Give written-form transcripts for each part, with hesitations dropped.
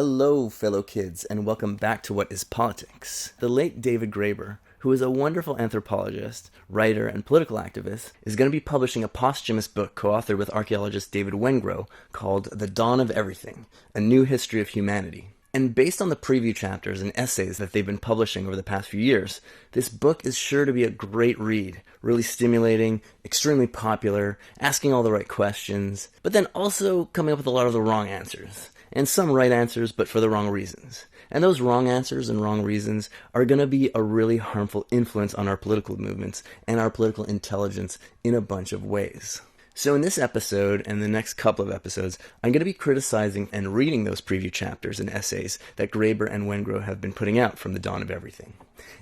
Hello, fellow kids, and welcome back to What is Politics? The late David Graeber, who is a wonderful anthropologist, writer, and political activist, is going to be publishing a posthumous book co-authored with archaeologist David Wengrow called The Dawn of Everything, A New History of Humanity. And based on the preview chapters and essays that they've been publishing over the past few years, this book is sure to be a great read, really stimulating, extremely popular, asking all the right questions, but then also coming up with a lot of the wrong answers. And some right answers, but for the wrong reasons. And those wrong answers and wrong reasons are going to be a really harmful influence on our political movements and our political intelligence in a bunch of ways. So in this episode and the next couple of episodes, I'm going to be criticizing and reading those preview chapters and essays that Graeber and Wengrow have been putting out from The Dawn of Everything.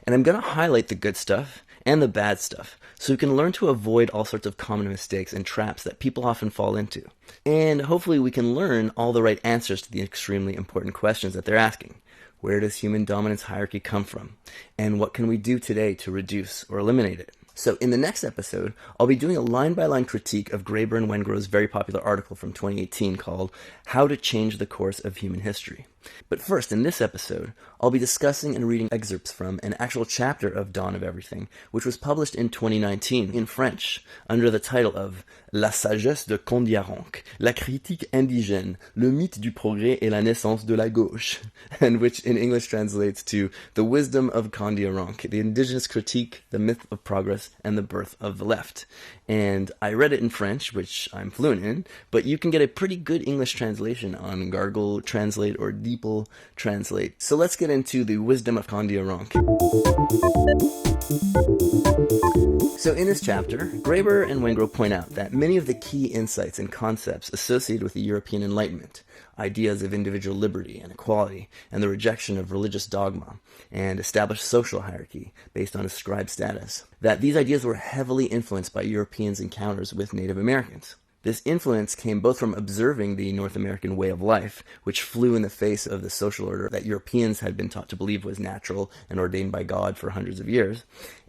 And I'm going to highlight the good stuff and the bad stuff, so we can learn to avoid all sorts of common mistakes and traps that people often fall into. And hopefully we can learn all the right answers to the extremely important questions that they're asking. Where does human dominance hierarchy come from? And what can we do today to reduce or eliminate it? So in the next episode, I'll be doing a line-by-line critique of Graeber and Wengrow's very popular article from 2018 called How to Change the Course of Human History. But first, in this episode, I'll be discussing and reading excerpts from an actual chapter of Dawn of Everything, which was published in 2019 in French, under the title of La sagesse de Kandiaronk, la critique indigène, le mythe du progrès et la naissance de la gauche, and which in English translates to The Wisdom of Kandiaronk, the Indigenous Critique, the Myth of Progress, and the Birth of the Left. And I read it in French, which I'm fluent in, but you can get a pretty good English translation on Gargle Translate or DeepL Translate. So let's get into The Wisdom of Kandiaronk. So in this chapter, Graeber and Wengrow point out that many of the key insights and concepts associated with the European Enlightenment, ideas of individual liberty and equality, and the rejection of religious dogma, and established social hierarchy based on ascribed status, that these ideas were heavily influenced by Europeans' encounters with Native Americans. This influence came both from observing the North American way of life, which flew in the face of the social order that Europeans had been taught to believe was natural and ordained by God for hundreds of years,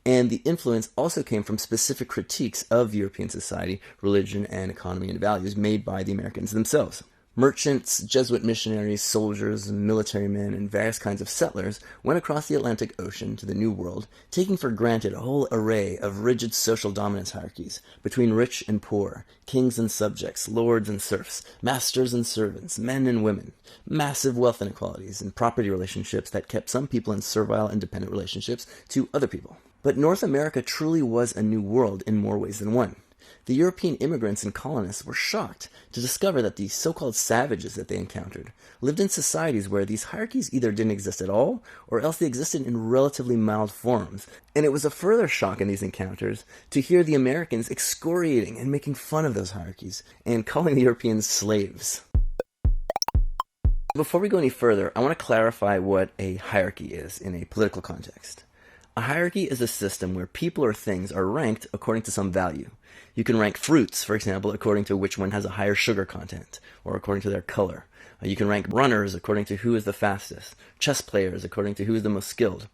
and the influence also came from specific critiques of European society, religion, and economy and values made by the Americans themselves. Merchants, Jesuit missionaries, soldiers, military men, and various kinds of settlers went across the Atlantic Ocean to the New World, taking for granted a whole array of rigid social dominance hierarchies between rich and poor, kings and subjects, lords and serfs, masters and servants, men and women, massive wealth inequalities, and property relationships that kept some people in servile and dependent relationships to other people. But North America truly was a new world in more ways than one. The European immigrants and colonists were shocked to discover that the so-called savages that they encountered lived in societies where these hierarchies either didn't exist at all, or else they existed in relatively mild forms. And it was a further shock in these encounters to hear the Americans excoriating and making fun of those hierarchies, and calling the Europeans slaves. Before we go any further, I want to clarify what a hierarchy is in a political context. A hierarchy is a system where people or things are ranked according to some value. You can rank fruits, for example, according to which one has a higher sugar content, or according to their color. You can rank runners according to who is the fastest, chess players according to who is the most skilled.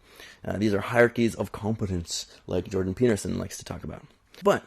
These are hierarchies of competence, like Jordan Peterson likes to talk about. But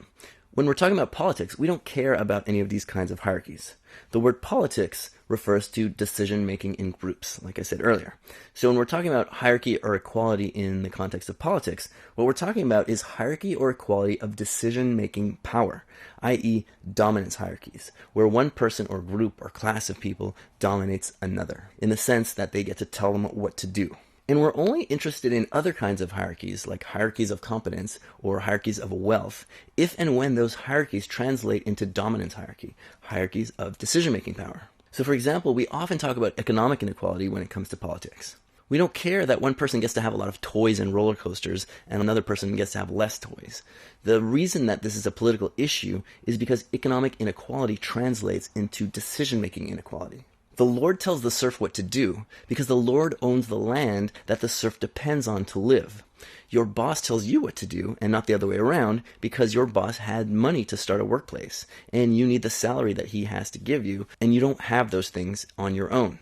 when we're talking about politics, we don't care about any of these kinds of hierarchies. The word politics refers to decision-making in groups, like I said earlier. So when we're talking about hierarchy or equality in the context of politics, what we're talking about is hierarchy or equality of decision-making power, i.e. dominance hierarchies, where one person or group or class of people dominates another, in the sense that they get to tell them what to do. And we're only interested in other kinds of hierarchies, like hierarchies of competence or hierarchies of wealth, if and when those hierarchies translate into dominance hierarchy, hierarchies of decision-making power. So for example, we often talk about economic inequality when it comes to politics. We don't care that one person gets to have a lot of toys and roller coasters and another person gets to have less toys. The reason that this is a political issue is because economic inequality translates into decision-making inequality. The Lord tells the serf what to do because the Lord owns the land that the serf depends on to live. Your boss tells you what to do and not the other way around because your boss had money to start a workplace and you need the salary that he has to give you, and you don't have those things on your own.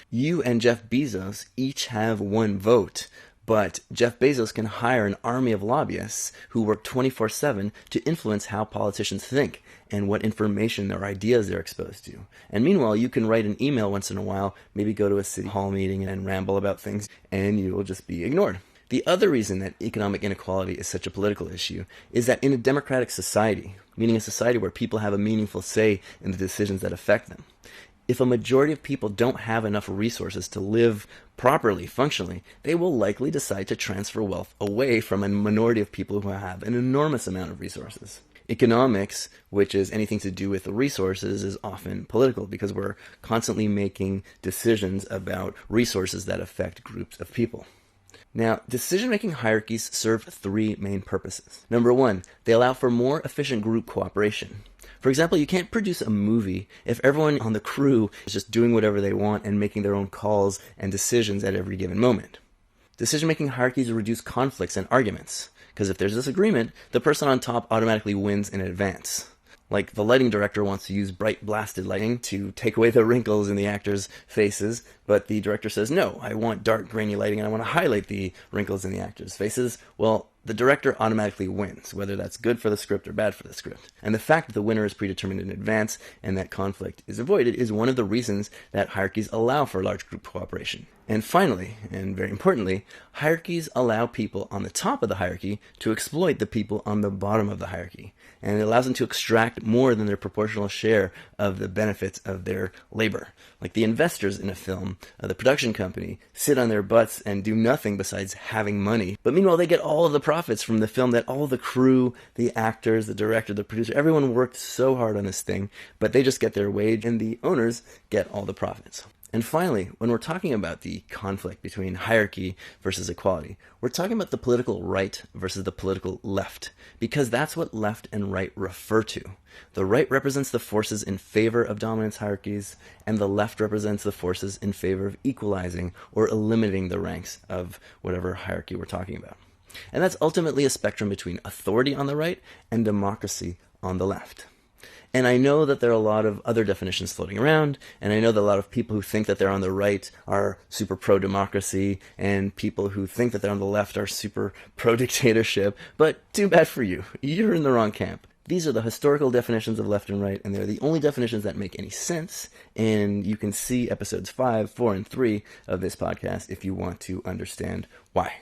You and Jeff Bezos each have one vote, But Jeff Bezos can hire an army of lobbyists who work 24/7 to influence how politicians think and what information or ideas they're exposed to. And meanwhile, you can write an email once in a while, maybe go to a city hall meeting and ramble about things, and you will just be ignored. The other reason that economic inequality is such a political issue is that in a democratic society, meaning a society where people have a meaningful say in the decisions that affect them, if a majority of people don't have enough resources to live properly, functionally, they will likely decide to transfer wealth away from a minority of people who have an enormous amount of resources. Economics, which is anything to do with the resources, is often political because we're constantly making decisions about resources that affect groups of people. Now, decision-making hierarchies serve three main purposes. Number one, they allow for more efficient group cooperation. For example, you can't produce a movie if everyone on the crew is just doing whatever they want and making their own calls and decisions at every given moment. Decision-making hierarchies reduce conflicts and arguments, because if there's disagreement, the person on top automatically wins in advance. Like the lighting director wants to use bright blasted lighting to take away the wrinkles in the actors' faces, but the director says, no, I want dark grainy lighting and I want to highlight the wrinkles in the actors' faces. Well, the director automatically wins, whether that's good for the script or bad for the script. And the fact that the winner is predetermined in advance and that conflict is avoided is one of the reasons that hierarchies allow for large group cooperation. And finally, and very importantly, hierarchies allow people on the top of the hierarchy to exploit the people on the bottom of the hierarchy. And it allows them to extract more than their proportional share of the benefits of their labor. Like the investors in a film, the production company, sit on their butts and do nothing besides having money. But meanwhile, they get all of the profits from the film that all the crew, the actors, the director, the producer, everyone worked so hard on this thing, but they just get their wage and the owners get all the profits. And finally, when we're talking about the conflict between hierarchy versus equality, we're talking about the political right versus the political left, because that's what left and right refer to. The right represents the forces in favor of dominance hierarchies, and the left represents the forces in favor of equalizing or eliminating the ranks of whatever hierarchy we're talking about. And that's ultimately a spectrum between authority on the right and democracy on the left. And I know that there are a lot of other definitions floating around, and I know that a lot of people who think that they're on the right are super pro-democracy, and people who think that they're on the left are super pro-dictatorship, but too bad for you. You're in the wrong camp. These are the historical definitions of left and right, and they're the only definitions that make any sense, and you can see episodes 5, 4, and 3 of this podcast if you want to understand why.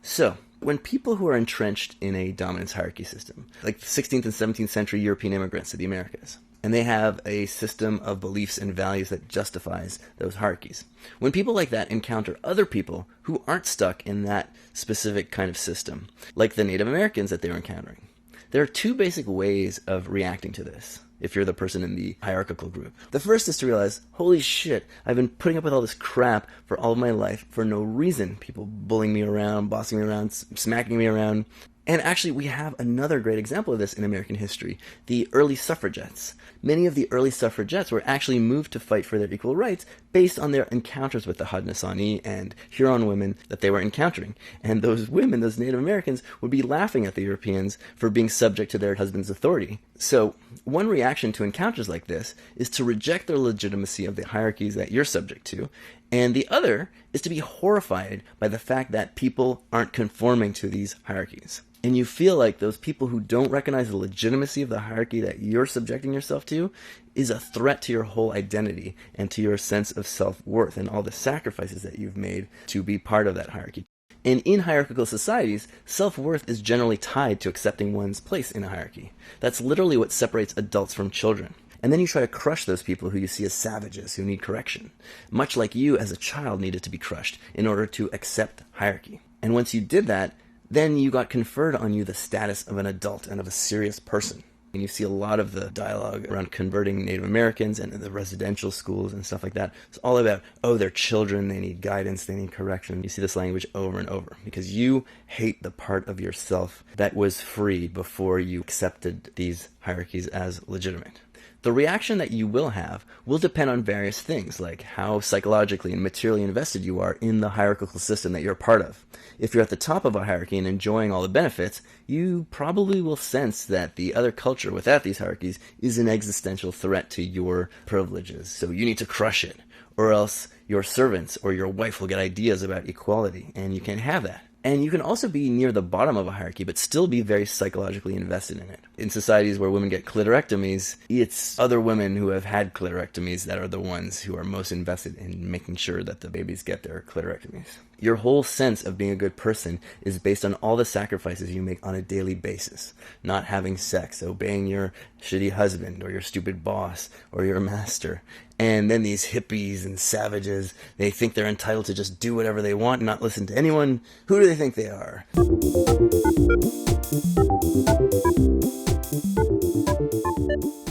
So, when people who are entrenched in a dominance hierarchy system, like the 16th and 17th century European immigrants to the Americas, and they have a system of beliefs and values that justifies those hierarchies. When people like that encounter other people who aren't stuck in that specific kind of system, like the Native Americans that they were encountering, there are two basic ways of reacting to this, if you're the person in the hierarchical group. The first is to realize, holy shit, I've been putting up with all this crap for all of my life for no reason. People bullying me around, bossing me around, smacking me around. And actually, we have another great example of this in American history, the early suffragettes. Many of the early suffragettes were actually moved to fight for their equal rights based on their encounters with the Haudenosaunee and Huron women that they were encountering. And those women, those Native Americans, would be laughing at the Europeans for being subject to their husband's authority. So one reaction to encounters like this is to reject the legitimacy of the hierarchies that you're subject to, and the other is to be horrified by the fact that people aren't conforming to these hierarchies. And you feel like those people who don't recognize the legitimacy of the hierarchy that you're subjecting yourself to is a threat to your whole identity and to your sense of self-worth and all the sacrifices that you've made to be part of that hierarchy. And in hierarchical societies, self-worth is generally tied to accepting one's place in a hierarchy. That's literally what separates adults from children. And then you try to crush those people who you see as savages who need correction, much like you as a child needed to be crushed in order to accept hierarchy. And once you did that, then you got conferred on you the status of an adult and of a serious person. And you see a lot of the dialogue around converting Native Americans and the residential schools and stuff like that. It's all about, oh, they're children, they need guidance, they need correction. You see this language over and over because you hate the part of yourself that was free before you accepted these hierarchies as legitimate. The reaction that you will have will depend on various things, like how psychologically and materially invested you are in the hierarchical system that you're a part of. If you're at the top of a hierarchy and enjoying all the benefits, you probably will sense that the other culture without these hierarchies is an existential threat to your privileges, so you need to crush it, or else your servants or your wife will get ideas about equality, and you can't have that. And you can also be near the bottom of a hierarchy, but still be very psychologically invested in it. In societies where women get clitorectomies, it's other women who have had clitorectomies that are the ones who are most invested in making sure that the babies get their clitorectomies. Your whole sense of being a good person is based on all the sacrifices you make on a daily basis. Not having sex, obeying your shitty husband, or your stupid boss, or your master. And then these hippies and savages, they think they're entitled to just do whatever they want and not listen to anyone. Who do they think they are?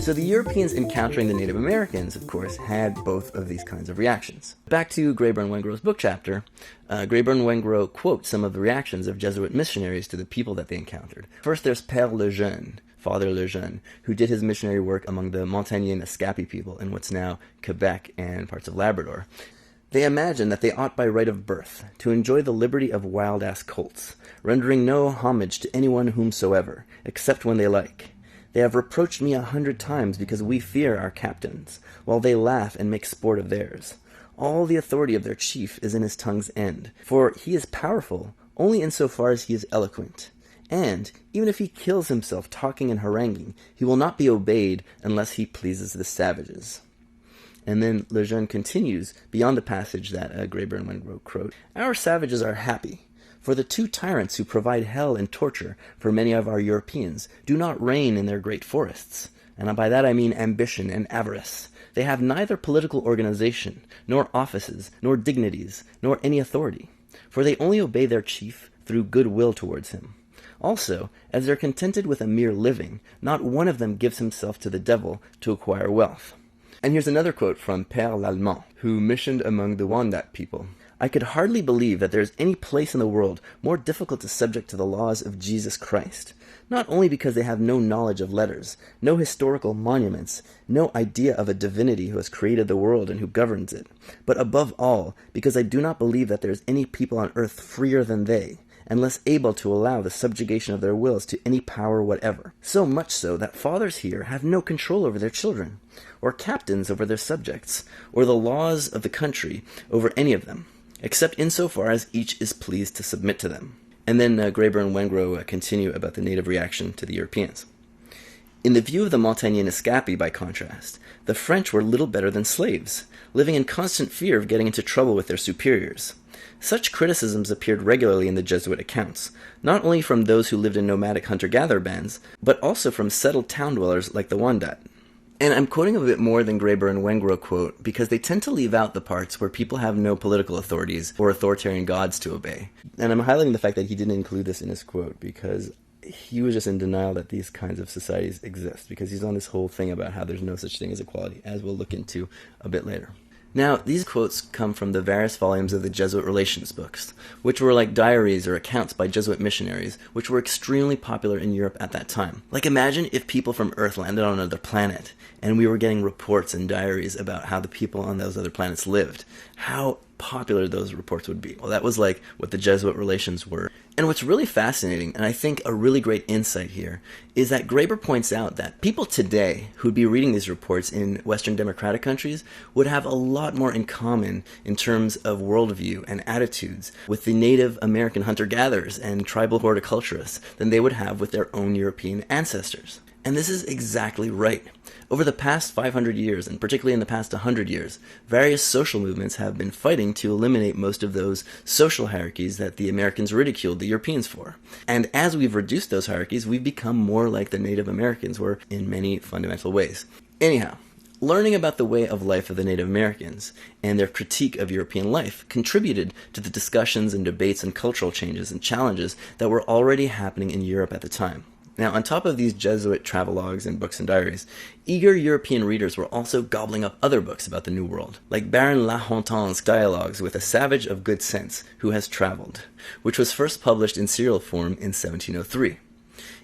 So the Europeans encountering the Native Americans, of course, had both of these kinds of reactions. Back to Graeber and Wengrow's book chapter, Graeber and Wengrow quote some of the reactions of Jesuit missionaries to the people that they encountered. First, there's Père Lejeune, Father Lejeune, who did his missionary work among the Montagnais Escapi people in what's now Quebec and parts of Labrador. They imagined that they ought by right of birth to enjoy the liberty of wild-ass colts, rendering no homage to anyone whomsoever, except when they like. They have reproached me 100 times because we fear our captains, while they laugh and make sport of theirs. All the authority of their chief is in his tongue's end, for he is powerful only in so far as he is eloquent. And, even if he kills himself talking and haranguing, he will not be obeyed unless he pleases the savages. And then Lejeune continues beyond the passage that Graeber and Wengrow quote. Our savages are happy, for the two tyrants who provide hell and torture for many of our Europeans do not reign in their great forests. And by that I mean ambition and avarice. They have neither political organization, nor offices, nor dignities, nor any authority, for they only obey their chief through goodwill towards him. Also, as they're contented with a mere living, not one of them gives himself to the devil to acquire wealth. And here's another quote from Père Lallemand, who missioned among the Wendat people. I could hardly believe that there is any place in the world more difficult to subject to the laws of Jesus Christ, not only because they have no knowledge of letters, no historical monuments, no idea of a divinity who has created the world and who governs it, but above all, because I do not believe that there is any people on earth freer than they, and less able to allow the subjugation of their wills to any power whatever. So much so that fathers here have no control over their children, or captains over their subjects, or the laws of the country over any of them, except insofar as each is pleased to submit to them. And then Graeber and Wengrow continue about the native reaction to the Europeans. In the view of the Montagnais Escapi, by contrast, the French were little better than slaves, living in constant fear of getting into trouble with their superiors. Such criticisms appeared regularly in the Jesuit accounts, not only from those who lived in nomadic hunter-gatherer bands, but also from settled town dwellers like the Wendat. And I'm quoting a bit more than Graeber and Wengrow quote because they tend to leave out the parts where people have no political authorities or authoritarian gods to obey. And I'm highlighting the fact that he didn't include this in his quote because he was just in denial that these kinds of societies exist, because he's on this whole thing about how there's no such thing as equality, as we'll look into a bit later. Now, these quotes come from the various volumes of the Jesuit relations books, which were like diaries or accounts by Jesuit missionaries, which were extremely popular in Europe at that time. Like, imagine if people from Earth landed on another planet, and we were getting reports and diaries about how the people on those other planets lived. How popular those reports would be. Well, that was like what the Jesuit relations were. And what's really fascinating, and I think a really great insight here, is that Graeber points out that people today who'd be reading these reports in Western democratic countries would have a lot more in common in terms of worldview and attitudes with the Native American hunter-gatherers and tribal horticulturists than they would have with their own European ancestors. And this is exactly right. Over the past 500 years, and particularly in the past 100 years, various social movements have been fighting to eliminate most of those social hierarchies that the Americans ridiculed the Europeans for. And as we've reduced those hierarchies, we've become more like the Native Americans were in many fundamental ways. Anyhow, learning about the way of life of the Native Americans and their critique of European life contributed to the discussions and debates and cultural changes and challenges that were already happening in Europe at the time. Now, on top of these Jesuit travelogues and books and diaries, eager European readers were also gobbling up other books about the New World, like Baron La Hontan's dialogues with a savage of good sense who has traveled, which was first published in serial form in 1703.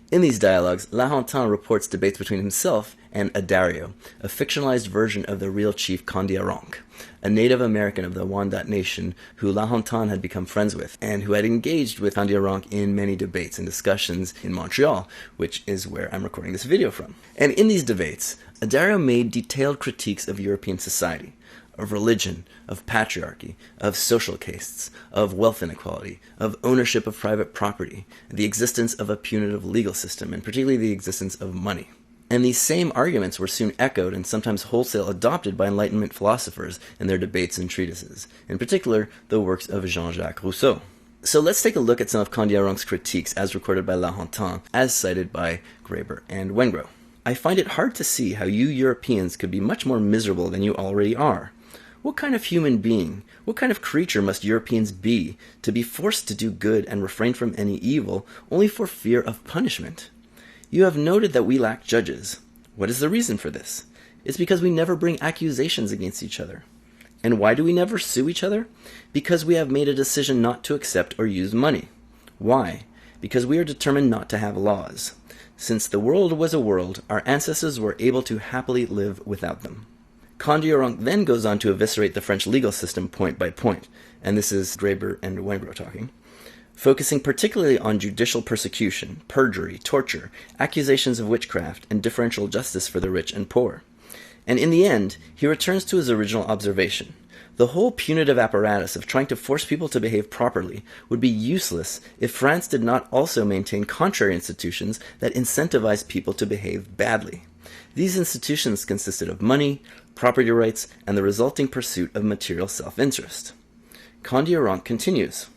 In these dialogues, La Hontan reports debates between himself and Adario, a fictionalized version of the real chief Kandiaronk, a Native American of the Wendat nation who La Hontan had become friends with, and who had engaged with Kandiaronk in many debates and discussions in Montreal, which is where I'm recording this video from. And in these debates, Adario made detailed critiques of European society, of religion, of patriarchy, of social castes, of wealth inequality, of ownership of private property, the existence of a punitive legal system, and particularly the existence of money. And these same arguments were soon echoed and sometimes wholesale adopted by Enlightenment philosophers in their debates and treatises, in particular the works of Jean-Jacques Rousseau. So let's take a look at some of Kandiaronk's critiques as recorded by La Hontan, as cited by Graeber and Wengrow. I find it hard to see how you Europeans could be much more miserable than you already are. What kind of human being, what kind of creature must Europeans be to be forced to do good and refrain from any evil only for fear of punishment? You have noted that we lack judges. What is the reason for this? It's because we never bring accusations against each other. And why do we never sue each other? Because we have made a decision not to accept or use money. Why? Because we are determined not to have laws. Since the world was a world, our ancestors were able to happily live without them. Kandiaronk then goes on to eviscerate the French legal system point by point, and this is Graeber and Wengrow talking, focusing particularly on judicial persecution, perjury, torture, accusations of witchcraft, and differential justice for the rich and poor. And in the end, he returns to his original observation. The whole punitive apparatus of trying to force people to behave properly would be useless if France did not also maintain contrary institutions that incentivize people to behave badly. These institutions consisted of money, property rights, and the resulting pursuit of material self-interest. Kandiaronk continues,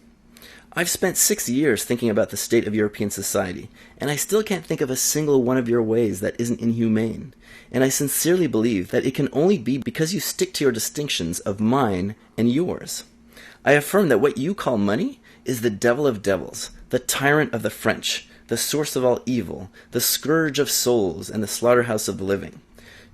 I've spent 6 years thinking about the state of European society, and I still can't think of a single one of your ways that isn't inhumane, and I sincerely believe that it can only be because you stick to your distinctions of mine and yours. I affirm that what you call money is the devil of devils, the tyrant of the French, the source of all evil, the scourge of souls, and the slaughterhouse of the living.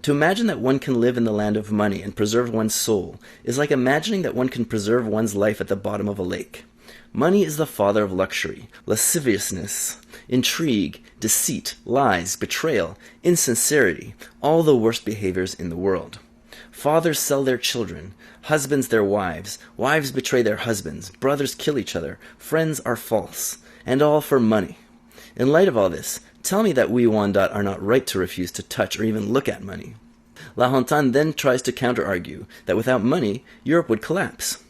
To imagine that one can live in the land of money and preserve one's soul is like imagining that one can preserve one's life at the bottom of a lake. Money is the father of luxury, lasciviousness, intrigue, deceit, lies, betrayal, insincerity, all the worst behaviors in the world. Fathers sell their children, husbands their wives, wives betray their husbands, brothers kill each other, friends are false, and all for money. In light of all this, tell me that we Wendat are not right to refuse to touch or even look at money. La Hontan then tries to counter-argue that without money, Europe would collapse.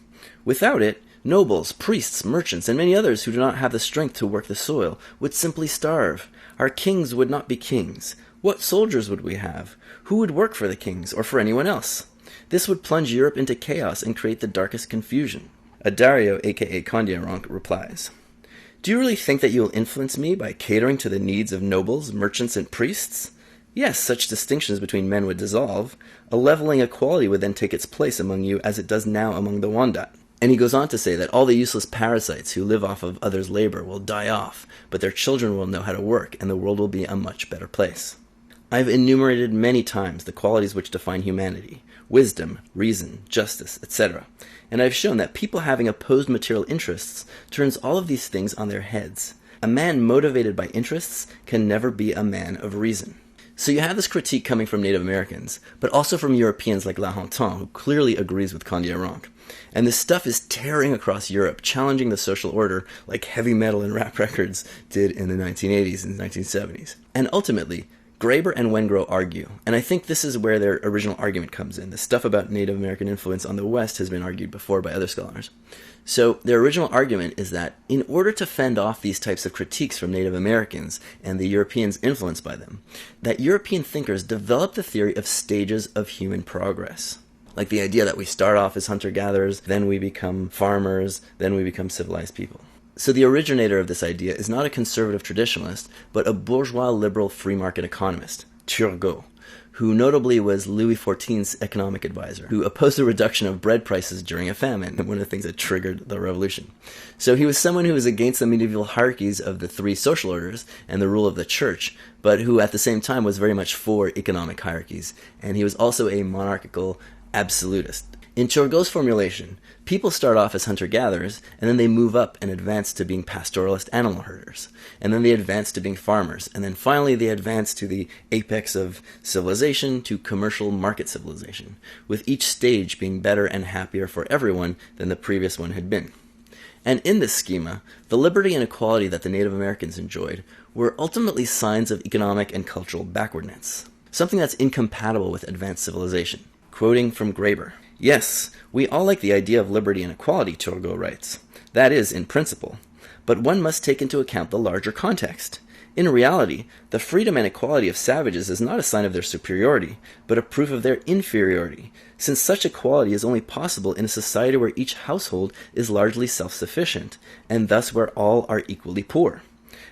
Without it, nobles, priests, merchants, and many others who do not have the strength to work the soil would simply starve. Our kings would not be kings. What soldiers would we have? Who would work for the kings or for anyone else? This would plunge Europe into chaos and create the darkest confusion. Adario, aka Kandiaronk, replies, Do you really think that you will influence me by catering to the needs of nobles, merchants, and priests? Yes, such distinctions between men would dissolve. A leveling equality would then take its place among you as it does now among the Wendat. And he goes on to say that all the useless parasites who live off of others' labor will die off, but their children will know how to work, and the world will be a much better place. I've enumerated many times the qualities which define humanity, wisdom, reason, justice, etc., and I've shown that people having opposed material interests turns all of these things on their heads. A man motivated by interests can never be a man of reason. So you have this critique coming from Native Americans, but also from Europeans like La Hontan, who clearly agrees with Kandiaronk. And this stuff is tearing across Europe, challenging the social order like heavy metal and rap records did in the 1980s and 1970s. And ultimately, Graeber and Wengrow argue, and I think this is where their original argument comes in. The stuff about Native American influence on the West has been argued before by other scholars. So their original argument is that in order to fend off these types of critiques from Native Americans and the Europeans influenced by them, that European thinkers developed the theory of stages of human progress. Like the idea that we start off as hunter-gatherers, then we become farmers, then we become civilized people. So the originator of this idea is not a conservative traditionalist, but a bourgeois liberal free market economist, Turgot, who notably was Louis XIV's economic advisor, who opposed the reduction of bread prices during a famine, one of the things that triggered the revolution. So he was someone who was against the medieval hierarchies of the three social orders and the rule of the church, but who at the same time was very much for economic hierarchies, and he was also a monarchical absolutist. In Turgot's formulation, people start off as hunter-gatherers, and then they move up and advance to being pastoralist animal herders. And then they advance to being farmers, and then finally they advance to the apex of civilization, to commercial market civilization, with each stage being better and happier for everyone than the previous one had been. And in this schema, the liberty and equality that the Native Americans enjoyed were ultimately signs of economic and cultural backwardness, something that's incompatible with advanced civilization. Quoting from Graeber, "Yes, we all like the idea of liberty and equality," Turgot writes. "That is, in principle. But one must take into account the larger context. In reality, the freedom and equality of savages is not a sign of their superiority, but a proof of their inferiority, since such equality is only possible in a society where each household is largely self-sufficient, and thus where all are equally poor.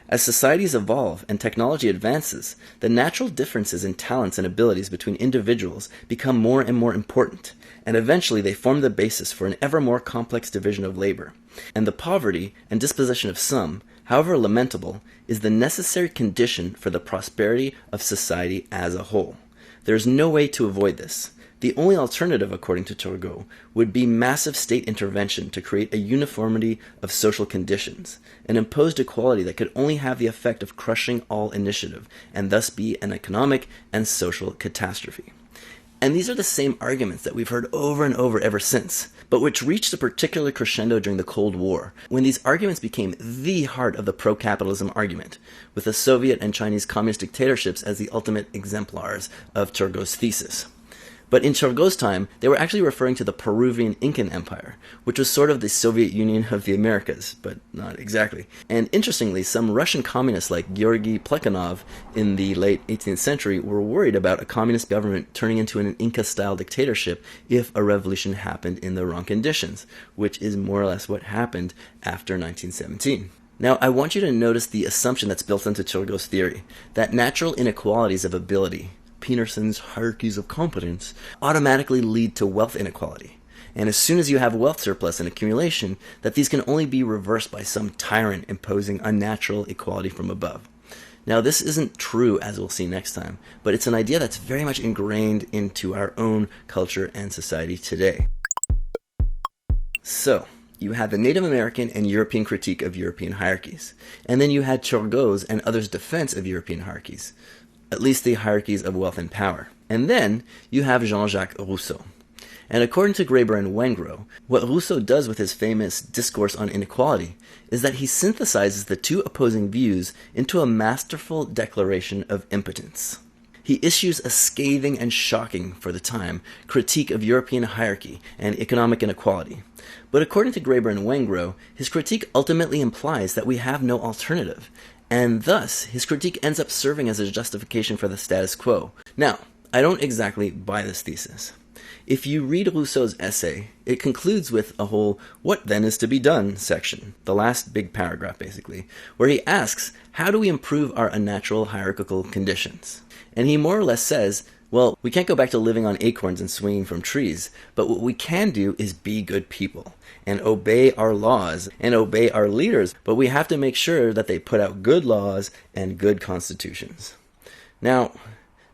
As societies evolve and technology advances, the natural differences in talents and abilities between individuals become more and more important, and eventually they form the basis for an ever more complex division of labor. And the poverty and disposition of some, however lamentable, is the necessary condition for the prosperity of society as a whole. There is no way to avoid this. The only alternative, according to Turgot, would be massive state intervention to create a uniformity of social conditions, an imposed equality that could only have the effect of crushing all initiative, and thus be an economic and social catastrophe." And these are the same arguments that we've heard over and over ever since, but which reached a particular crescendo during the Cold War, when these arguments became the heart of the pro-capitalism argument, with the Soviet and Chinese communist dictatorships as the ultimate exemplars of Turgot's thesis. But in Turgot's time, they were actually referring to the Peruvian Incan Empire, which was sort of the Soviet Union of the Americas, but not exactly. And interestingly, some Russian communists like Georgy Plekhanov in the late 18th century were worried about a communist government turning into an Inca-style dictatorship if a revolution happened in the wrong conditions, which is more or less what happened after 1917. Now, I want you to notice the assumption that's built into Turgot's theory, that natural inequalities of ability, Peterson's hierarchies of competence, automatically lead to wealth inequality. And as soon as you have wealth surplus and accumulation, that these can only be reversed by some tyrant imposing unnatural equality from above. Now, this isn't true, as we'll see next time, but it's an idea that's very much ingrained into our own culture and society today. So, you had the Native American and European critique of European hierarchies, and then you had Turgot's and others' defense of European hierarchies, at least the hierarchies of wealth and power. And then you have Jean-Jacques Rousseau. And according to Graeber and Wengrow, what Rousseau does with his famous Discourse on Inequality is that he synthesizes the two opposing views into a masterful declaration of impotence. He issues a scathing and shocking, for the time, critique of European hierarchy and economic inequality. But according to Graeber and Wengrow, his critique ultimately implies that we have no alternative, and thus his critique ends up serving as a justification for the status quo. Now, I don't exactly buy this thesis. If you read Rousseau's essay, it concludes with a whole "what then is to be done" section, the last big paragraph basically, where he asks, how do we improve our unnatural hierarchical conditions? And he more or less says, well, we can't go back to living on acorns and swinging from trees, but what we can do is be good people, and obey our laws, and obey our leaders, but we have to make sure that they put out good laws and good constitutions. Now,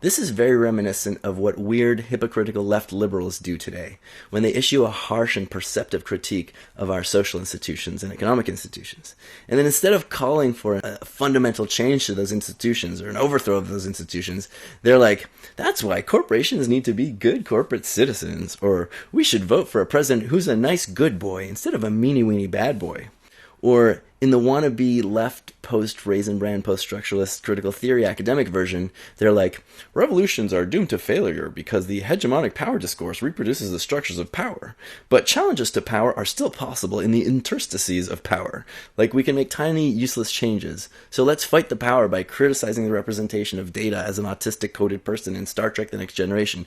this is very reminiscent of what weird, hypocritical left liberals do today, when they issue a harsh and perceptive critique of our social institutions and economic institutions. And then instead of calling for a fundamental change to those institutions or an overthrow of those institutions, they're like, that's why corporations need to be good corporate citizens, or we should vote for a president who's a nice good boy instead of a meanie-weenie bad boy. Or in the wannabe left post-Raisin Brand, post-structuralist critical theory academic version, they're like, revolutions are doomed to failure because the hegemonic power discourse reproduces the structures of power. But challenges to power are still possible in the interstices of power. Like, we can make tiny, useless changes. So let's fight the power by criticizing the representation of Data as an autistic-coded person in Star Trek The Next Generation.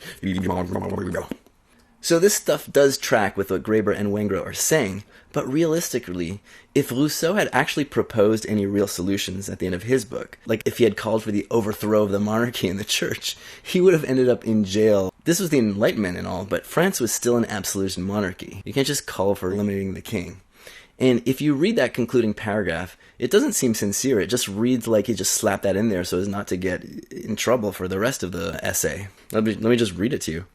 So this stuff does track with what Graeber and Wengrow are saying, but realistically, if Rousseau had actually proposed any real solutions at the end of his book, like if he had called for the overthrow of the monarchy and the church, he would have ended up in jail. This was the Enlightenment and all, but France was still an absolute monarchy. You can't just call for eliminating the king. And if you read that concluding paragraph, it doesn't seem sincere. It just reads like he just slapped that in there so as not to get in trouble for the rest of the essay. Let me just read it to you.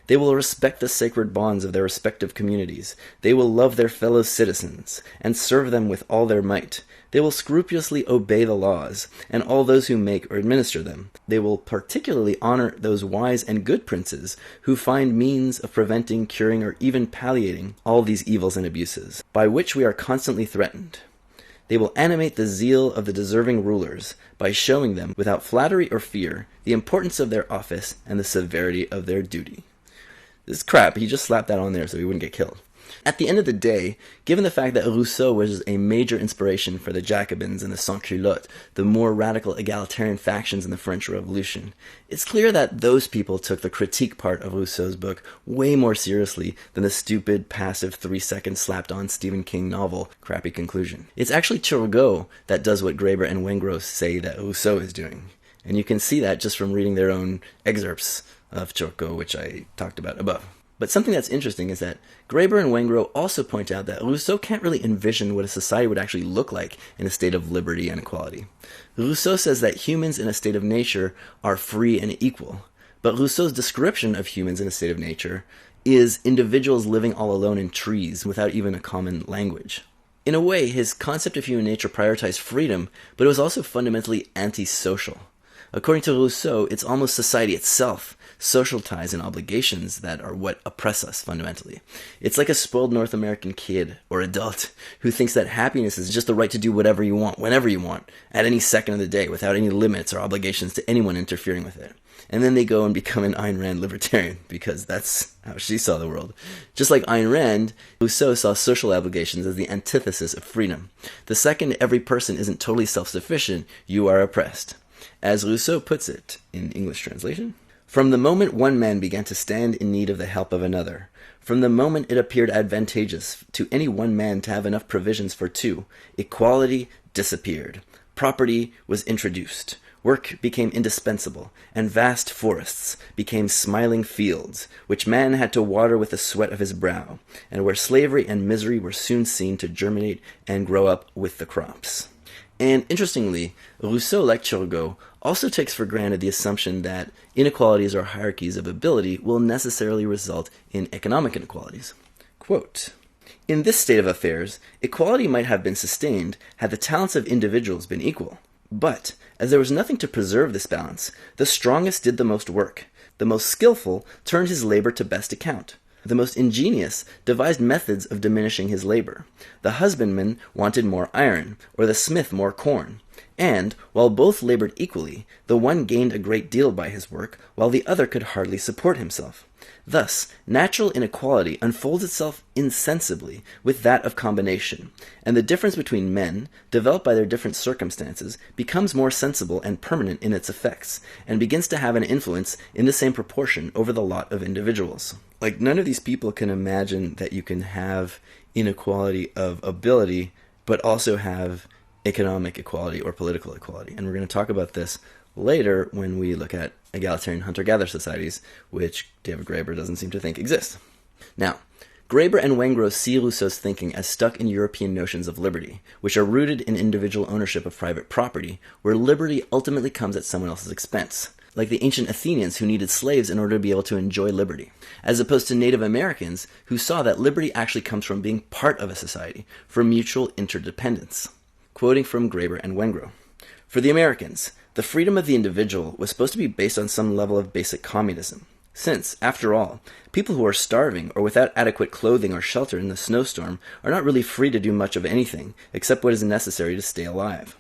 They will respect the sacred bonds of their respective communities. They will love their fellow citizens and serve them with all their might. They will scrupulously obey the laws and all those who make or administer them. They will particularly honor those wise and good princes who find means of preventing, curing, or even palliating all these evils and abuses, by which we are constantly threatened. They will animate the zeal of the deserving rulers by showing them, without flattery or fear, the importance of their office and the severity of their duty. This is crap. He just slapped that on there so he wouldn't get killed. At the end of the day, given the fact that Rousseau was a major inspiration for the Jacobins and the sans-culottes, the more radical egalitarian factions in the French Revolution, it's clear that those people took the critique part of Rousseau's book way more seriously than the stupid, passive, 3-second slapped-on Stephen King novel crappy conclusion. It's actually Turgot that does what Graeber and Wengrow say that Rousseau is doing. And you can see that just from reading their own excerpts of Turgot, which I talked about above. But something that's interesting is that Graeber and Wengrow also point out that Rousseau can't really envision what a society would actually look like in a state of liberty and equality. Rousseau says that humans in a state of nature are free and equal, but Rousseau's description of humans in a state of nature is individuals living all alone in trees without even a common language. In a way, his concept of human nature prioritized freedom, but it was also fundamentally antisocial. According to Rousseau, it's almost society itself, social ties and obligations, that are what oppress us fundamentally. It's like a spoiled North American kid or adult who thinks that happiness is just the right to do whatever you want, whenever you want, at any second of the day, without any limits or obligations to anyone interfering with it. And then they go and become an Ayn Rand libertarian, because that's how she saw the world. Just like Ayn Rand, Rousseau saw social obligations as the antithesis of freedom. The second every person isn't totally self-sufficient, you are oppressed. As Rousseau puts it, in English translation, "From the moment one man began to stand in need of the help of another, from the moment it appeared advantageous to any one man to have enough provisions for two, equality disappeared, property was introduced, work became indispensable, and vast forests became smiling fields, which man had to water with the sweat of his brow, and where slavery and misery were soon seen to germinate and grow up with the crops." And interestingly, Rousseau, like Turgot, also takes for granted the assumption that inequalities or hierarchies of ability will necessarily result in economic inequalities. Quote, "In this state of affairs, equality might have been sustained had the talents of individuals been equal. But, as there was nothing to preserve this balance, the strongest did the most work, the most skillful turned his labor to best account. The most ingenious devised methods of diminishing his labor. The husbandman wanted more iron, or the smith more corn. And, while both labored equally, the one gained a great deal by his work, while the other could hardly support himself. Thus, natural inequality unfolds itself insensibly with that of combination, and the difference between men, developed by their different circumstances, becomes more sensible and permanent in its effects, and begins to have an influence in the same proportion over the lot of individuals." Like, none of these people can imagine that you can have inequality of ability, but also have economic equality or political equality. And we're going to talk about this later when we look at egalitarian hunter-gatherer societies, which David Graeber doesn't seem to think exist. Now, Graeber and Wengrow see Rousseau's thinking as stuck in European notions of liberty, which are rooted in individual ownership of private property, where liberty ultimately comes at someone else's expense, like the ancient Athenians who needed slaves in order to be able to enjoy liberty, as opposed to Native Americans who saw that liberty actually comes from being part of a society, from mutual interdependence. Quoting from Graeber and Wengrow, "For the Americans, the freedom of the individual was supposed to be based on some level of basic communism, since, after all, people who are starving or without adequate clothing or shelter in the snowstorm are not really free to do much of anything except what is necessary to stay alive.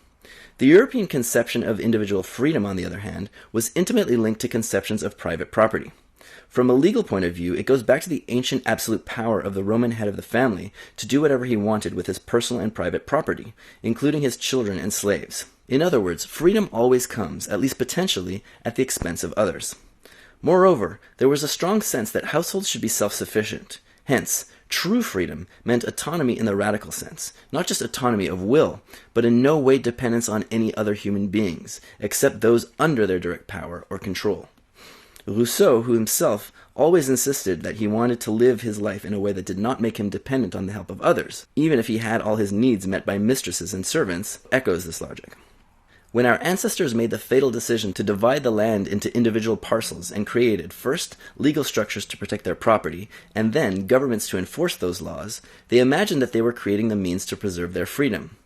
The European conception of individual freedom, on the other hand, was intimately linked to conceptions of private property. From a legal point of view, it goes back to the ancient absolute power of the Roman head of the family to do whatever he wanted with his personal and private property, including his children and slaves. In other words, freedom always comes, at least potentially, at the expense of others. Moreover, there was a strong sense that households should be self-sufficient. Hence, true freedom meant autonomy in the radical sense, not just autonomy of will, but in no way dependence on any other human beings, except those under their direct power or control. Rousseau, who himself always insisted that he wanted to live his life in a way that did not make him dependent on the help of others, even if he had all his needs met by mistresses and servants, echoes this logic. When our ancestors made the fatal decision to divide the land into individual parcels and created, first, legal structures to protect their property, and then governments to enforce those laws, they imagined that they were creating the means to preserve their freedom.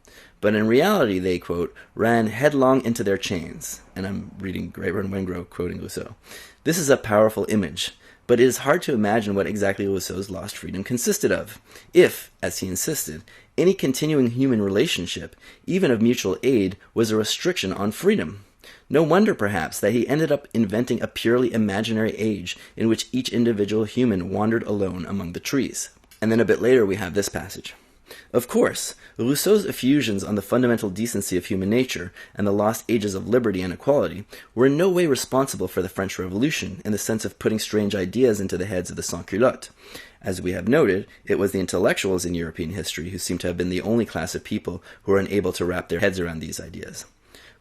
But in reality, they, quote, ran headlong into their chains. And I'm reading Graeber and Wengrow quoting Rousseau. This is a powerful image, but it is hard to imagine what exactly Rousseau's lost freedom consisted of. If, as he insisted, any continuing human relationship, even of mutual aid, was a restriction on freedom. No wonder, perhaps, that he ended up inventing a purely imaginary age in which each individual human wandered alone among the trees. And then a bit later we have this passage. Of course, Rousseau's effusions on the fundamental decency of human nature and the lost ages of liberty and equality were in no way responsible for the French Revolution in the sense of putting strange ideas into the heads of the sans-culottes. As we have noted, it was the intellectuals in European history who seem to have been the only class of people who were unable to wrap their heads around these ideas.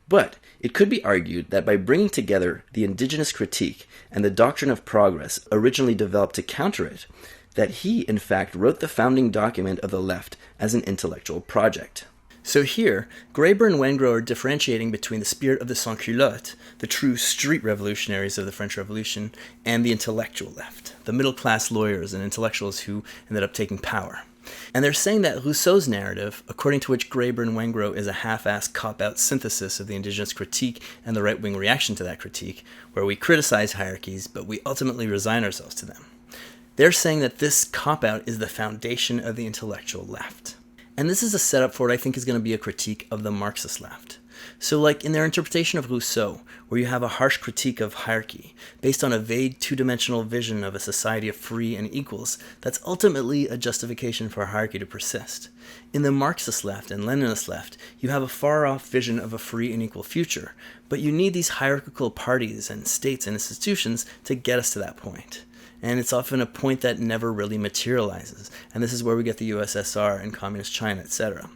But it could be argued that by bringing together the Indigenous Critique and the doctrine of progress originally developed to counter it, that he, in fact, wrote the founding document of the left as an intellectual project. So here, Graeber and Wengrow are differentiating between the spirit of the sans-culottes, the true street revolutionaries of the French Revolution, and the intellectual left, the middle-class lawyers and intellectuals who ended up taking power. And they're saying that Rousseau's narrative, according to which Graeber and Wengrow is a half-assed cop-out synthesis of the Indigenous Critique and the right-wing reaction to that critique, where we criticize hierarchies, but we ultimately resign ourselves to them. They're saying that this cop-out is the foundation of the intellectual left. And this is a setup for what I think is going to be a critique of the Marxist left. So like in their interpretation of Rousseau, where you have a harsh critique of hierarchy, based on a vague two-dimensional vision of a society of free and equals, that's ultimately a justification for hierarchy to persist. In the Marxist left and Leninist left, you have a far-off vision of a free and equal future, but you need these hierarchical parties and states and institutions to get us to that point. And it's often a point that never really materializes, and this is where we get the USSR and Communist China, etc.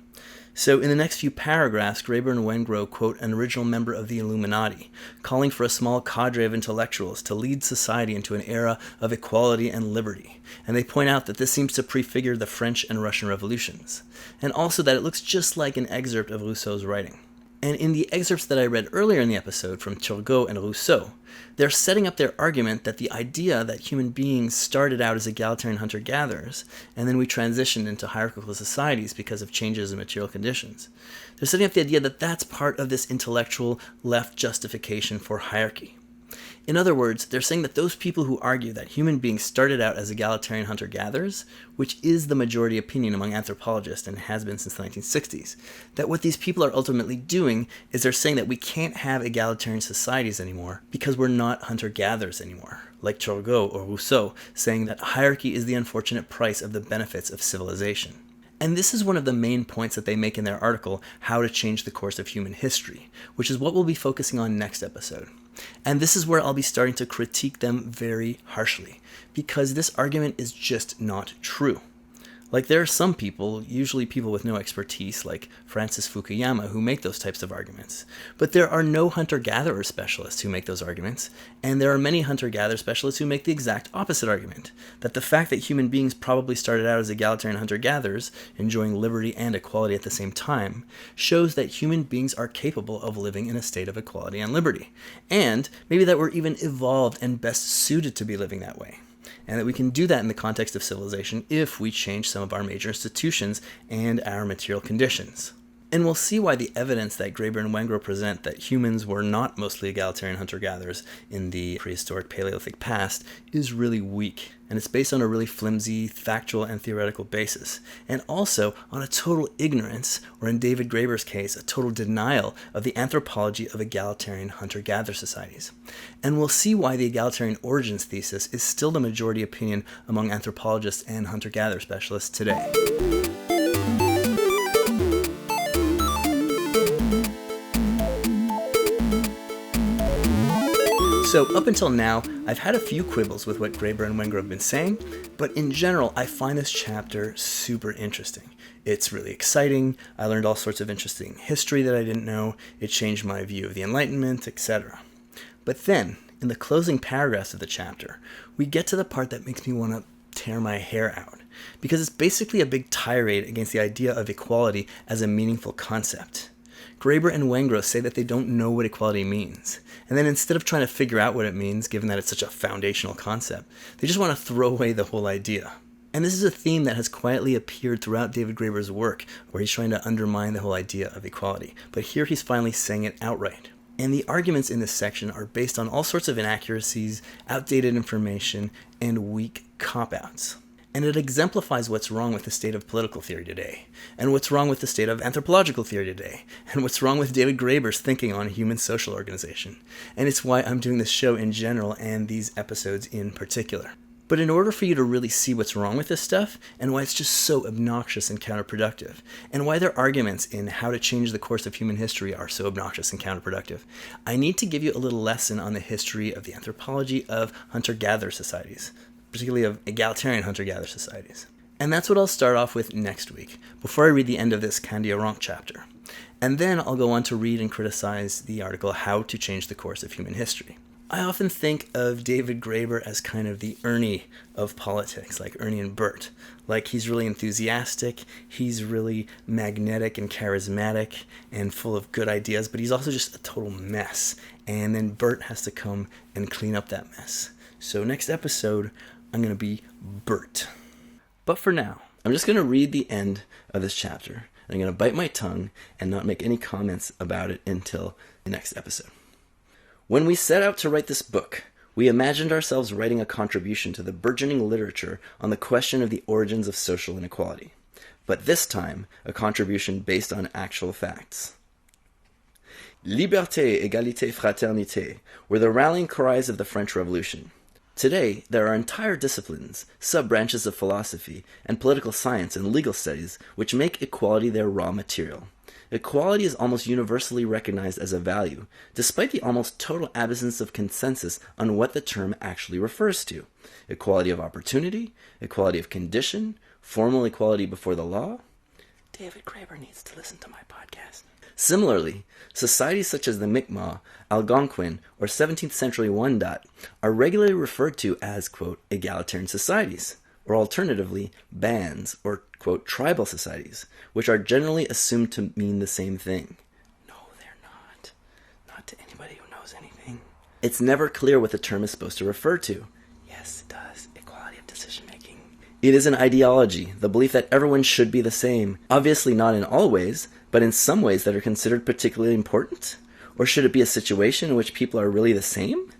So in the next few paragraphs, Graeber and Wengrow quote an original member of the Illuminati, calling for a small cadre of intellectuals to lead society into an era of equality and liberty, and they point out that this seems to prefigure the French and Russian revolutions, and also that it looks just like an excerpt of Rousseau's writing. And in the excerpts that I read earlier in the episode from Turgot and Rousseau, they're setting up their argument that the idea that human beings started out as egalitarian hunter-gatherers, and then we transitioned into hierarchical societies because of changes in material conditions. They're setting up the idea that that's part of this intellectual left justification for hierarchy. In other words, they're saying that those people who argue that human beings started out as egalitarian hunter-gatherers, which is the majority opinion among anthropologists and has been since the 1960s, that what these people are ultimately doing is they're saying that we can't have egalitarian societies anymore because we're not hunter-gatherers anymore, like Turgot or Rousseau saying that hierarchy is the unfortunate price of the benefits of civilization. And this is one of the main points that they make in their article, How to Change the Course of Human History, which is what we'll be focusing on next episode. And this is where I'll be starting to critique them very harshly, because this argument is just not true. Like, there are some people, usually people with no expertise, like Francis Fukuyama, who make those types of arguments. But there are no hunter-gatherer specialists who make those arguments, and there are many hunter-gatherer specialists who make the exact opposite argument, that the fact that human beings probably started out as egalitarian hunter-gatherers, enjoying liberty and equality at the same time, shows that human beings are capable of living in a state of equality and liberty, and maybe that we're even evolved and best suited to be living that way. And that we can do that in the context of civilization if we change some of our major institutions and our material conditions. And we'll see why the evidence that Graeber and Wengrow present that humans were not mostly egalitarian hunter-gatherers in the prehistoric Paleolithic past is really weak. And it's based on a really flimsy factual and theoretical basis. And also on a total ignorance, or in David Graeber's case, a total denial of the anthropology of egalitarian hunter-gatherer societies. And we'll see why the egalitarian origins thesis is still the majority opinion among anthropologists and hunter-gatherer specialists today. So up until now, I've had a few quibbles with what Graeber and Wengrow have been saying, but in general, I find this chapter super interesting. It's really exciting, I learned all sorts of interesting history that I didn't know, it changed my view of the Enlightenment, etc. But then, in the closing paragraphs of the chapter, we get to the part that makes me want to tear my hair out, because it's basically a big tirade against the idea of equality as a meaningful concept. Graeber and Wengrow say that they don't know what equality means. And then instead of trying to figure out what it means, given that it's such a foundational concept, they just want to throw away the whole idea. And this is a theme that has quietly appeared throughout David Graeber's work, where he's trying to undermine the whole idea of equality. But here he's finally saying it outright. And the arguments in this section are based on all sorts of inaccuracies, outdated information, and weak cop-outs. And it exemplifies what's wrong with the state of political theory today, and what's wrong with the state of anthropological theory today, and what's wrong with David Graeber's thinking on human social organization. And it's why I'm doing this show in general and these episodes in particular. But in order for you to really see what's wrong with this stuff, and why it's just so obnoxious and counterproductive, and why their arguments in how to change the course of human history are so obnoxious and counterproductive, I need to give you a little lesson on the history of the anthropology of hunter-gatherer societies, particularly of egalitarian hunter-gatherer societies. And that's what I'll start off with next week, before I read the end of this Kandiaronk chapter. And then I'll go on to read and criticize the article How to Change the Course of Human History. I often think of David Graeber as kind of the Ernie of politics, like Ernie and Bert. Like, he's really enthusiastic, he's really magnetic and charismatic and full of good ideas, but he's also just a total mess. And then Bert has to come and clean up that mess. So next episode, I'm going to be Bert. But for now, I'm just going to read the end of this chapter. I'm going to bite my tongue and not make any comments about it until the next episode. When we set out to write this book, we imagined ourselves writing a contribution to the burgeoning literature on the question of the origins of social inequality, but this time a contribution based on actual facts. Liberté, égalité, fraternité were the rallying cries of the French Revolution. Today, there are entire disciplines, sub-branches of philosophy, and political science and legal studies which make equality their raw material. Equality is almost universally recognized as a value, despite the almost total absence of consensus on what the term actually refers to. Equality of opportunity, equality of condition, formal equality before the law. David Graeber needs to listen to my podcast. Similarly, societies such as the Mi'kmaq, Algonquin, or 17th century Wendat are regularly referred to as, quote, egalitarian societies, or alternatively, bands, or, quote, tribal societies, which are generally assumed to mean the same thing. No, they're not. Not to anybody who knows anything. It's never clear what the term is supposed to refer to. Yes, it does. Equality of decision-making. It is an ideology, the belief that everyone should be the same. Obviously not in all ways, but in some ways that are considered particularly important. Or should it be a situation in which people are really the same?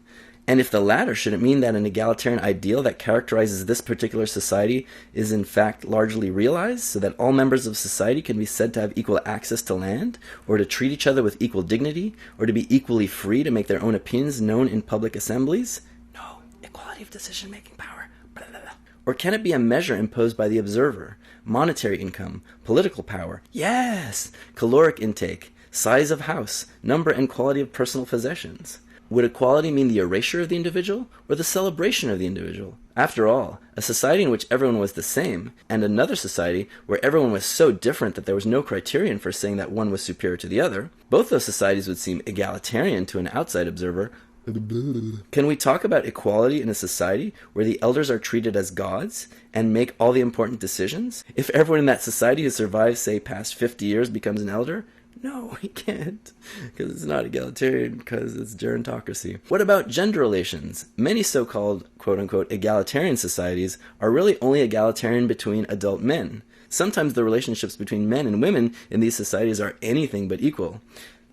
And if the latter, should it mean that an egalitarian ideal that characterizes this particular society is in fact largely realized, so that all members of society can be said to have equal access to land, or to treat each other with equal dignity, or to be equally free to make their own opinions known in public assemblies? No, equality of decision-making power. Blah, blah, blah. Or can it be a measure imposed by the observer? Monetary income, political power, yes, caloric intake, size of house, number and quality of personal possessions. Would equality mean the erasure of the individual, or the celebration of the individual? After all, a society in which everyone was the same, and another society where everyone was so different that there was no criterion for saying that one was superior to the other, both those societies would seem egalitarian to an outside observer. Can we talk about equality in a society where the elders are treated as gods and make all the important decisions? If everyone in that society who survives, say, past 50 years becomes an elder? No, we can't, because it's not egalitarian, because it's gerontocracy. What about gender relations? Many so-called, quote-unquote, egalitarian societies are really only egalitarian between adult men. Sometimes the relationships between men and women in these societies are anything but equal.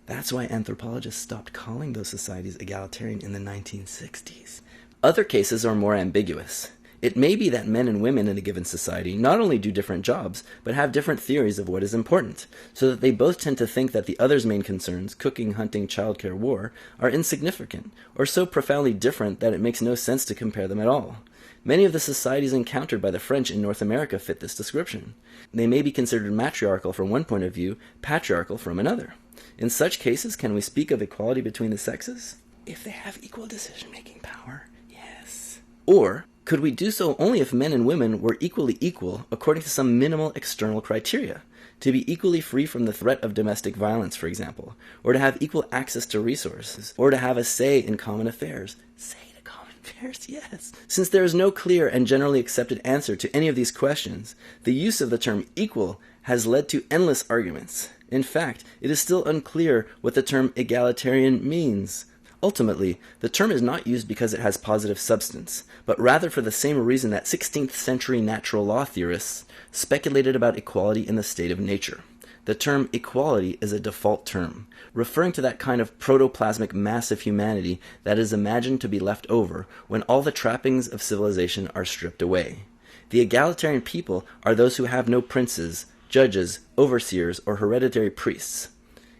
That's why anthropologists stopped calling those societies egalitarian in the 1960s. Other cases are more ambiguous. It may be that men and women in a given society not only do different jobs, but have different theories of what is important, so that they both tend to think that the other's main concerns, cooking, hunting, childcare, war, are insignificant, or so profoundly different that it makes no sense to compare them at all. Many of the societies encountered by the French in North America fit this description. They may be considered matriarchal from one point of view, patriarchal from another. In such cases, can we speak of equality between the sexes? If they have equal decision-making power, yes. Or could we do so only if men and women were equally equal according to some minimal external criteria? To be equally free from the threat of domestic violence, for example, or to have equal access to resources, or to have a say in common affairs. Say to common affairs, yes. Since there is no clear and generally accepted answer to any of these questions, the use of the term equal has led to endless arguments. In fact, it is still unclear what the term egalitarian means. Ultimately, the term is not used because it has positive substance, but rather for the same reason that 16th century natural law theorists speculated about equality in the state of nature. The term equality is a default term, referring to that kind of protoplasmic mass of humanity that is imagined to be left over when all the trappings of civilization are stripped away. The egalitarian people are those who have no princes, judges, overseers, or hereditary priests,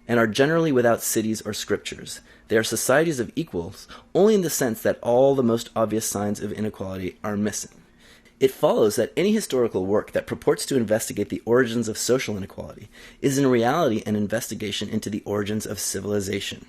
and are generally without cities or scriptures. They are societies of equals only in the sense that all the most obvious signs of inequality are missing. It follows that any historical work that purports to investigate the origins of social inequality is in reality an investigation into the origins of civilization,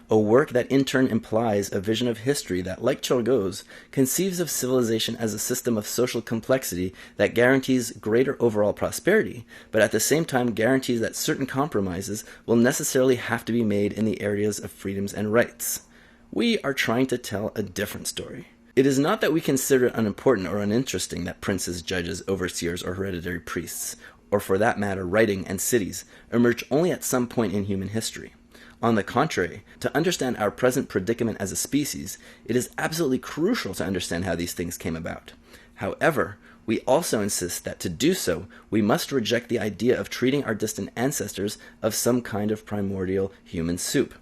a work that in turn implies a vision of history that, like Turgot's, conceives of civilization as a system of social complexity that guarantees greater overall prosperity, but at the same time guarantees that certain compromises will necessarily have to be made in the areas of freedoms and rights. We are trying to tell a different story. It is not that we consider it unimportant or uninteresting that princes, judges, overseers, or hereditary priests, or for that matter writing and cities, emerge only at some point in human history. On the contrary, to understand our present predicament as a species, it is absolutely crucial to understand how these things came about. However, we also insist that to do so, we must reject the idea of treating our distant ancestors of some kind of primordial human soup.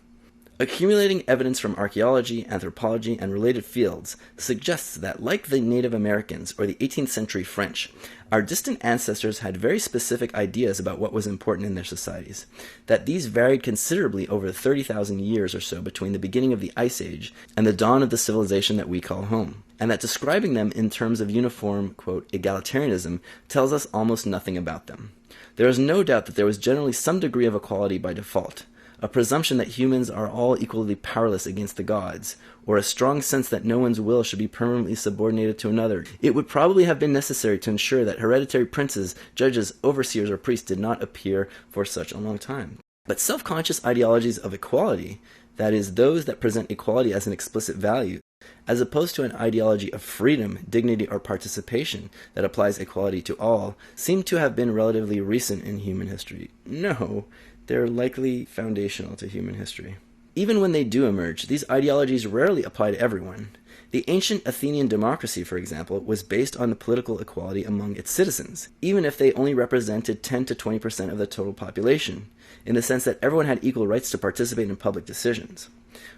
Accumulating evidence from archaeology, anthropology, and related fields suggests that, like the Native Americans or the 18th century French, our distant ancestors had very specific ideas about what was important in their societies, that these varied considerably over the 30,000 years or so between the beginning of the Ice Age and the dawn of the civilization that we call home, and that describing them in terms of uniform, quote, egalitarianism tells us almost nothing about them. There is no doubt that there was generally some degree of equality by default, a presumption that humans are all equally powerless against the gods, or a strong sense that no one's will should be permanently subordinated to another. It would probably have been necessary to ensure that hereditary princes, judges, overseers, or priests did not appear for such a long time. But self-conscious ideologies of equality, that is, those that present equality as an explicit value, as opposed to an ideology of freedom, dignity, or participation that applies equality to all, seem to have been relatively recent in human history. No, they're likely foundational to human history. Even when they do emerge, these ideologies rarely apply to everyone. The ancient Athenian democracy, for example, was based on the political equality among its citizens, even if they only represented 10 to 20% of the total population, in the sense that everyone had equal rights to participate in public decisions.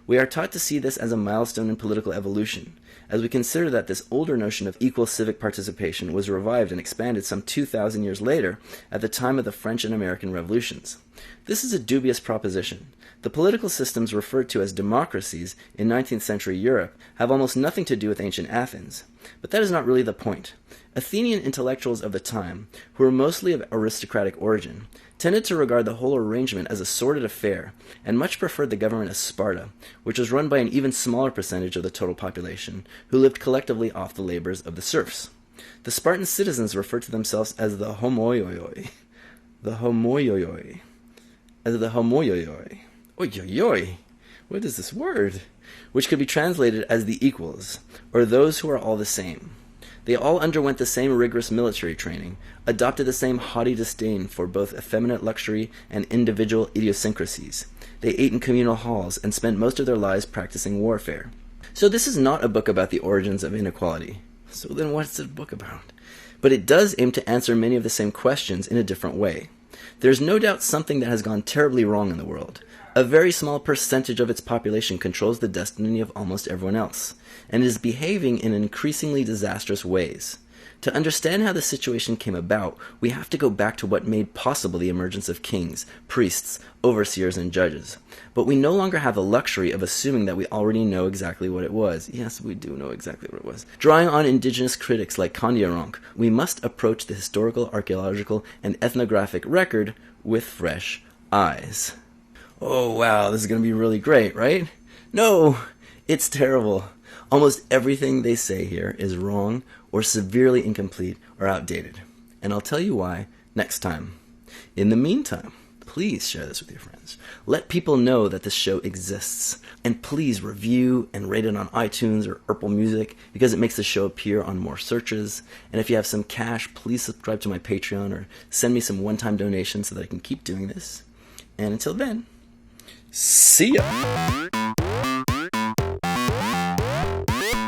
We are taught to see this as a milestone in political evolution, as we consider that this older notion of equal civic participation was revived and expanded some 2,000 years later at the time of the French and American revolutions. This is a dubious proposition. The political systems referred to as democracies in 19th century Europe have almost nothing to do with ancient Athens. But that is not really the point. Athenian intellectuals of the time, who were mostly of aristocratic origin, tended to regard the whole arrangement as a sordid affair, and much preferred the government of Sparta, which was run by an even smaller percentage of the total population, who lived collectively off the labors of the serfs. The Spartan citizens referred to themselves as the homoioi. Oyoyoy! What is this word? Which could be translated as the equals, or those who are all the same. They all underwent the same rigorous military training, adopted the same haughty disdain for both effeminate luxury and individual idiosyncrasies. They ate in communal halls and spent most of their lives practicing warfare. So this is not a book about the origins of inequality. So then what's the book about? But it does aim to answer many of the same questions in a different way. There's no doubt something that has gone terribly wrong in the world. A very small percentage of its population controls the destiny of almost everyone else, and is behaving in increasingly disastrous ways. To understand how the situation came about, we have to go back to what made possible the emergence of kings, priests, overseers, and judges. But we no longer have the luxury of assuming that we already know exactly what it was. Yes, we do know exactly what it was. Drawing on indigenous critics like Kandiaronk, we must approach the historical, archaeological, and ethnographic record with fresh eyes. Oh wow, this is going to be really great, right? No, it's terrible. Almost everything they say here is wrong or severely incomplete or outdated. And I'll tell you why next time. In the meantime, please share this with your friends. Let people know that this show exists. And please review and rate it on iTunes or Apple Music because it makes the show appear on more searches. And if you have some cash, please subscribe to my Patreon or send me some one-time donations so that I can keep doing this. And until then, see ya!